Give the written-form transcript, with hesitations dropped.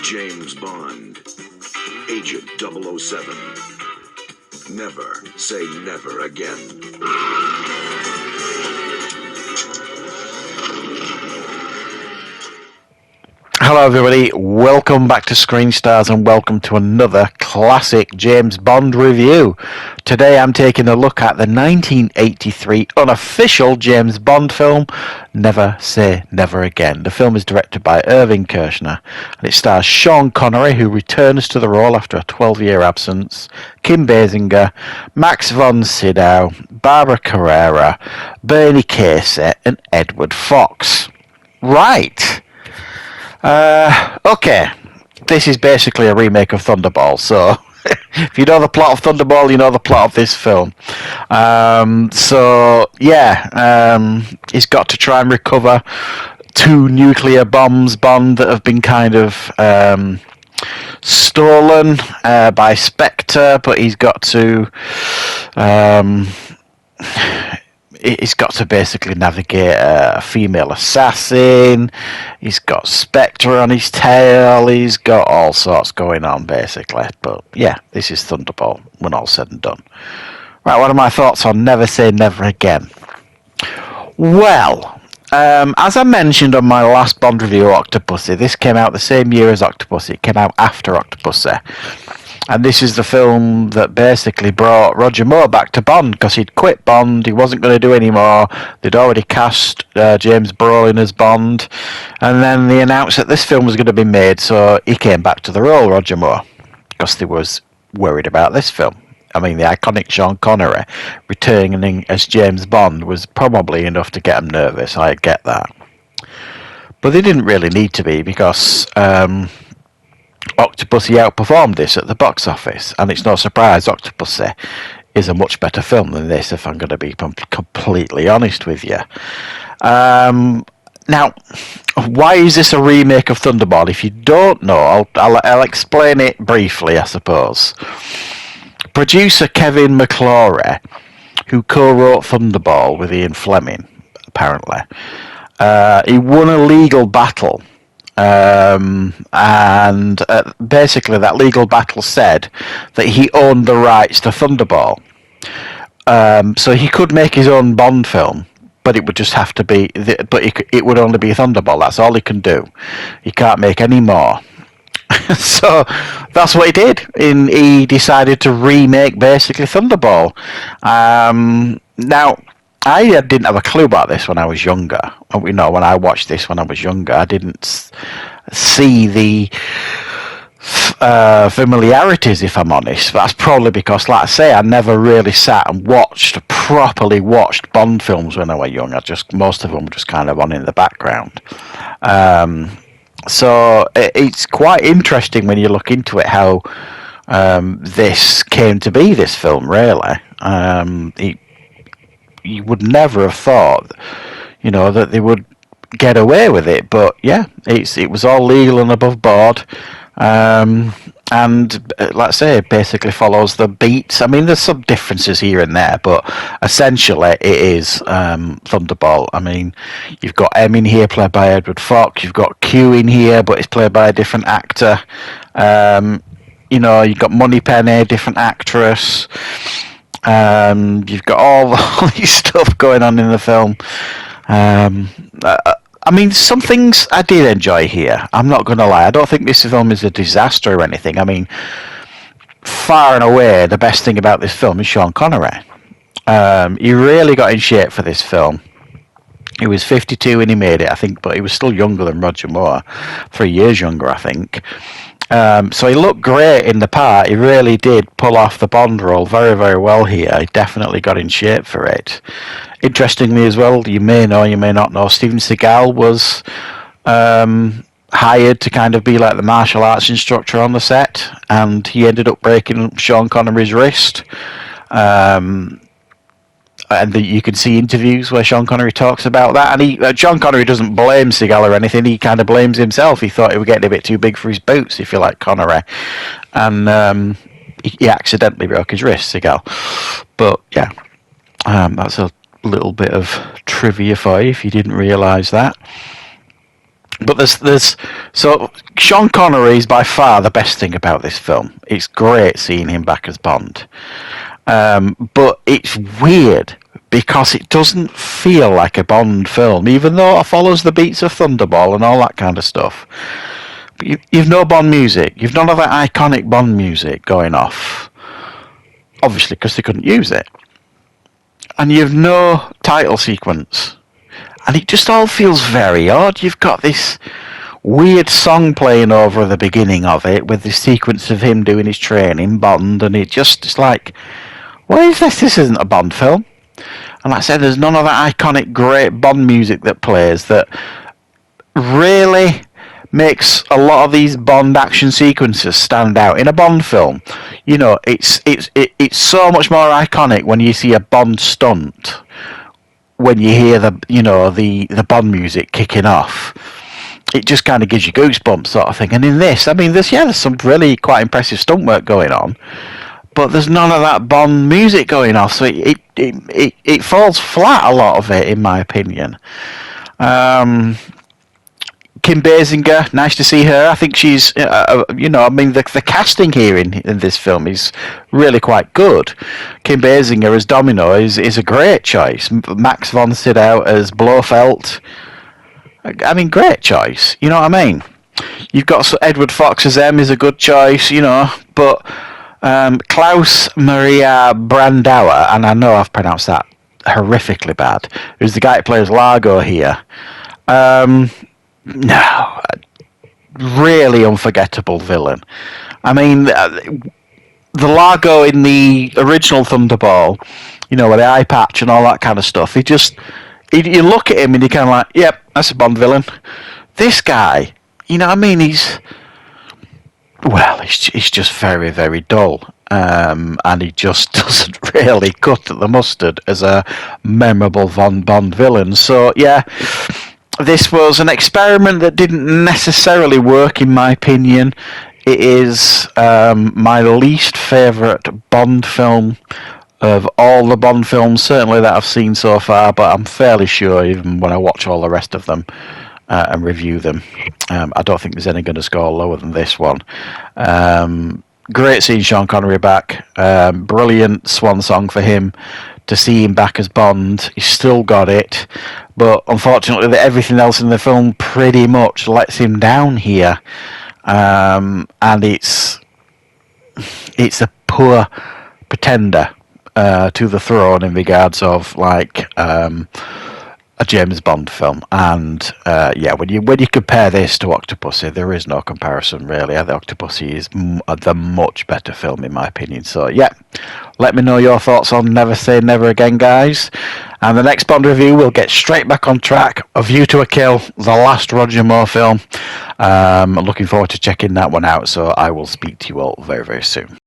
James Bond, Agent 007. Never say never again. Hello everybody, welcome back to Screenstars and welcome to another classic James Bond review. Today I'm taking a look at the 1983 unofficial James Bond film, Never Say Never Again. The film is directed by Irving Kershner and it stars Sean Connery, who returns to the role after a 12-year absence, Kim Basinger, Max von Sydow, Barbara Carrera, Bernie Casey and Edward Fox. Right. Okay, this is basically a remake of Thunderball, so if you know the plot of Thunderball, you know the plot of this film. He's got to try and recover 2 nuclear bombs, Bond, that have been kind of stolen by Spectre, but he's got to basically navigate a female assassin. He's got Spectre on his tail. He's got all sorts going on, basically. But yeah, this is Thunderball when all said and done. Right, what are my thoughts on Never Say Never Again? Well, as I mentioned on my last Bond review, Octopussy, this came out the same year as Octopussy. It came out after Octopussy. And this is the film that basically brought Roger Moore back to Bond, because he'd quit Bond, he wasn't going to do any more. They'd already cast James Brolin as Bond, and then they announced that this film was going to be made, so he came back to the role, Roger Moore, because they was worried about this film. I mean, the iconic Sean Connery returning as James Bond was probably enough to get them nervous, I get that. But they didn't really need to be, because Octopussy outperformed this at the box office, and it's no surprise Octopussy is a much better film than this, if I'm going to be completely honest with you. Now, why is this a remake of Thunderball? If you don't know, I'll explain it briefly, I suppose. Producer Kevin McClory, who co-wrote Thunderball with Ian Fleming, apparently, he won a legal battle. Basically that legal battle said that he owned the rights to Thunderball, so he could make his own Bond film, but it would just have to be it would only be Thunderball. That's all he can do. He can't make any more. So that's what he did. He decided to remake basically Thunderball. Now, I didn't have a clue about this when I was younger. You know, when I watched this when I was younger, I didn't see the familiarities, if I'm honest. That's probably because, like I say, I never really sat and properly watched Bond films when I was young. Most of them were just kind of on in the background. So it's quite interesting when you look into it how this came to be, this film, really. You would never have thought, you know, that they would get away with it, but yeah, it was all legal and above board, and like I say, it basically follows the beats. I mean, there's some differences here and there, but essentially it is Thunderball. I mean, you've got M in here played by Edward Fox, you've got Q in here, but it's played by a different actor. You know, you've got Moneypenny, different actress. You've got all this stuff going on in the film. I mean, some things I did enjoy here. I'm not going to lie. I don't think this film is a disaster or anything. I mean, far and away, the best thing about this film is Sean Connery. He really got in shape for this film. He was 52 when he made it, I think, but he was still younger than Roger Moore. 3 years younger, I think. So he looked great in the part. He really did pull off the Bond role very, very well here. He definitely got in shape for it. Interestingly as well, you may know, you may not know, Steven Seagal was hired to kind of be like the martial arts instructor on the set, and he ended up breaking Sean Connery's wrist. And you can see interviews where Sean Connery talks about that, and Sean Connery doesn't blame Seagal or anything. He kind of blames himself. He thought he was getting a bit too big for his boots, if you like, Connery, and he accidentally broke his wrist, Seagal. But yeah, that's a little bit of trivia for you if you didn't realise that. But there's so Sean Connery is by far the best thing about this film. It's great seeing him back as Bond, but it's weird because it doesn't feel like a Bond film, even though it follows the beats of Thunderball and all that kind of stuff. But you've no Bond music. You've none of that iconic Bond music going off, obviously because they couldn't use it, and you've no title sequence. And it just all feels very odd. You've got this weird song playing over at the beginning of it with this sequence of him doing his training, Bond, and it's like, what is this? This isn't a Bond film. And like I said, there's none of that iconic great Bond music that plays that really makes a lot of these Bond action sequences stand out in a Bond film. You know, it's so much more iconic when you see a Bond stunt, when you hear the Bond music kicking off. It just kind of gives you goosebumps, sort of thing. And in this, I mean, there's some really quite impressive stunt work going on, but there's none of that Bond music going off, so it falls flat, a lot of it, in my opinion. Kim Basinger, nice to see her. I think she's, I mean, the casting here in this film is really quite good. Kim Basinger as Domino is a great choice. Max von Sydow as Blofeld. I mean, great choice. You know what I mean? You've got Edward Fox as M is a good choice, but Klaus Maria Brandauer, and I know I've pronounced that horrifically bad, who's the guy who plays Largo here. No, really unforgettable villain. I mean, the Largo in the original Thunderball, with the eye patch and all that kind of stuff, you look at him and you're kind of like, yep, that's a Bond villain. This guy, you know what I mean? He's just very, very dull. And he just doesn't really cut the mustard as a memorable Bond villain. So, yeah, this was an experiment that didn't necessarily work, in my opinion. It is my least favourite Bond film of all the Bond films, certainly that I've seen so far, but I'm fairly sure even when I watch all the rest of them and review them, I don't think there's any going to score lower than this one. Great seeing Sean Connery back. Brilliant swan song for him. To see him back as Bond, he's still got it, but unfortunately everything else in the film pretty much lets him down here, and it's a poor pretender to the throne in regards of a James Bond film. And when you compare this to Octopussy, there is no comparison really. The Octopussy is the much better film in my opinion. So yeah, let me know your thoughts on Never Say Never Again, guys. And the next Bond review, we'll get straight back on track. A View to a Kill, the last Roger Moore film. Looking forward to checking that one out. So I will speak to you all very, very soon.